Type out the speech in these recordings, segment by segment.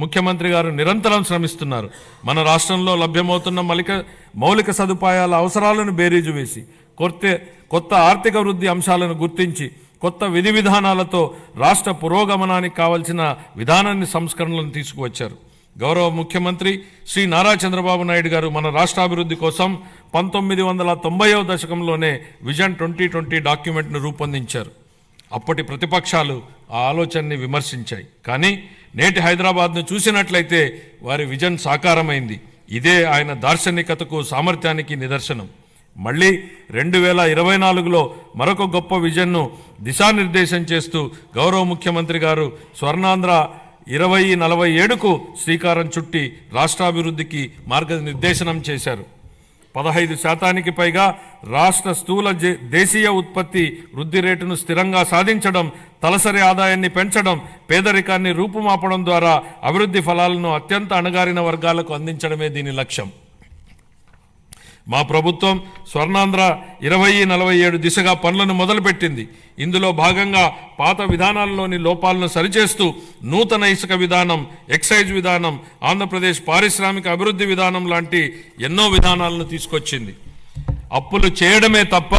ముఖ్యమంత్రి గారు నిరంతరం శ్రమిస్తున్నారు. మన రాష్ట్రంలో లభ్యమవుతున్న మౌలిక సదుపాయాల అవసరాలను బేరీజు వేసి కొత్త ఆర్థిక వృద్ధి అంశాలను గుర్తించి కొత్త విధి విధానాలతో రాష్ట్ర పురోగమనానికి కావాల్సిన విధానాన్ని సంస్కరణలను తీసుకువచ్చారు. గౌరవ ముఖ్యమంత్రి శ్రీ నారా చంద్రబాబు నాయుడు గారు మన రాష్ట్రాభివృద్ధి కోసం 1990వ దశకంలోనే విజన్ 2020 డాక్యుమెంట్ను రూపొందించారు. అప్పటి ప్రతిపక్షాలు ఆ ఆలోచనని విమర్శించాయి. కానీ నేటి హైదరాబాద్ను చూసినట్లయితే వారి విజన్ సాకారమైంది. ఇదే ఆయన దార్శనికతకు సామర్థ్యానికి నిదర్శనం. మళ్ళీ 2024లో మరొక గొప్ప విజన్ను దిశానిర్దేశం చేస్తూ గౌరవ ముఖ్యమంత్రి గారు స్వర్ణాంధ్ర 2047కు శ్రీకారం చుట్టి రాష్ట్రాభివృద్ధికి మార్గనిర్దేశనం చేశారు. 15% పైగా రాష్ట్ర స్థూల దేశీయ ఉత్పత్తి వృద్ధి రేటును స్థిరంగా సాధించడం, తలసరి ఆదాయాన్ని పెంచడం, పేదరికాన్ని రూపుమాపడం ద్వారా అభివృద్ధి ఫలాలను అత్యంత అణగారిన వర్గాలకు అందించడమే దీని లక్ష్యం. మా ప్రభుత్వం స్వర్ణాంధ్ర 2047 దిశగా పనులను మొదలుపెట్టింది. ఇందులో భాగంగా పాత విధానాల్లోని లోపాలను సరిచేస్తూ నూతన ఇసుక విధానం, ఎక్సైజ్ విధానం, ఆంధ్రప్రదేశ్ పారిశ్రామిక అభివృద్ధి విధానం లాంటి ఎన్నో విధానాలను తీసుకొచ్చింది. అప్పులు చేయడమే తప్ప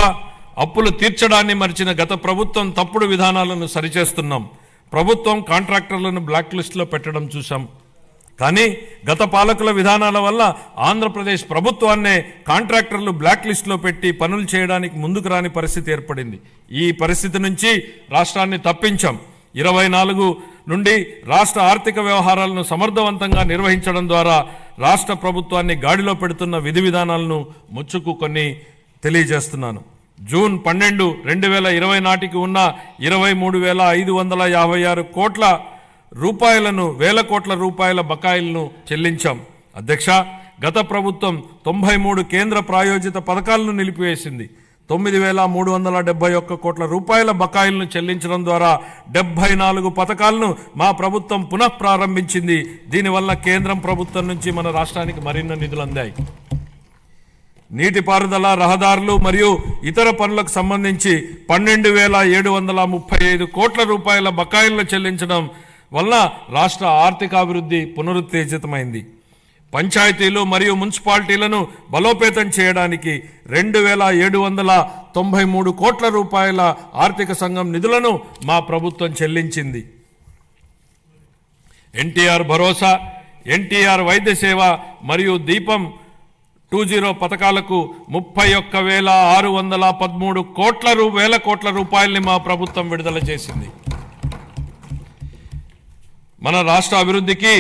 అప్పులు తీర్చడాన్ని మరిచిన గత ప్రభుత్వం తప్పుడు విధానాలను సరిచేస్తున్నాం. ప్రభుత్వం కాంట్రాక్టర్లను బ్లాక్ లిస్టులో పెట్టడం చూసాం. కానీ గత పాలకుల విధానాల వల్ల ఆంధ్రప్రదేశ్ ప్రభుత్వాన్నే కాంట్రాక్టర్లు బ్లాక్ లిస్టులో పెట్టి పనులు చేయడానికి ముందుకు రాని పరిస్థితి ఏర్పడింది. ఈ పరిస్థితి నుంచి రాష్ట్రాన్ని తప్పించాం. 24 నుండి రాష్ట్ర ఆర్థిక వ్యవహారాలను సమర్థవంతంగా నిర్వహించడం ద్వారా రాష్ట్ర ప్రభుత్వాన్ని గాడిలో పెడుతున్న విధి విధానాలను ముచ్చుకు కొన్ని తెలియజేస్తున్నాను. జూన్ 12, 2020 నాటికి ఉన్న 23,556 కోట్ల రూపాయలను, వేల కోట్ల రూపాయల బకాయిలను చెల్లించాం. అధ్యక్ష, గత ప్రభుత్వం 93 కేంద్ర ప్రాయోజిత పథకాలను నిలిపివేసింది. 9,371 కోట్ల రూపాయల బకాయిలను చెల్లించడం ద్వారా 74 పథకాలను మా ప్రభుత్వం పునఃప్రారంభించింది. దీనివల్ల కేంద్రం ప్రభుత్వం నుంచి మన రాష్ట్రానికి మరిన్ని నిధులు అందాయి. నీటిపారుదల, రహదారులు మరియు ఇతర పనులకు సంబంధించి 12,735 కోట్ల రూపాయల బకాయిలను చెల్లించడం వల్ల రాష్ట్ర ఆర్థికాభివృద్ధి పునరుత్తేజితమైంది. పంచాయతీలు మరియు మున్సిపాలిటీలను బలోపేతం చేయడానికి 2,793 కోట్ల రూపాయల ఆర్థిక సంఘం నిధులను మా ప్రభుత్వం చెల్లించింది. ఎన్టీఆర్ భరోసా, ఎన్టీఆర్ వైద్య సేవ మరియు దీపం 2.0 పథకాలకు 31,613 వేల కోట్ల రూపాయల్ని మా ప్రభుత్వం విడుదల చేసింది. మన రాష్ట్ర అభివృద్ధికి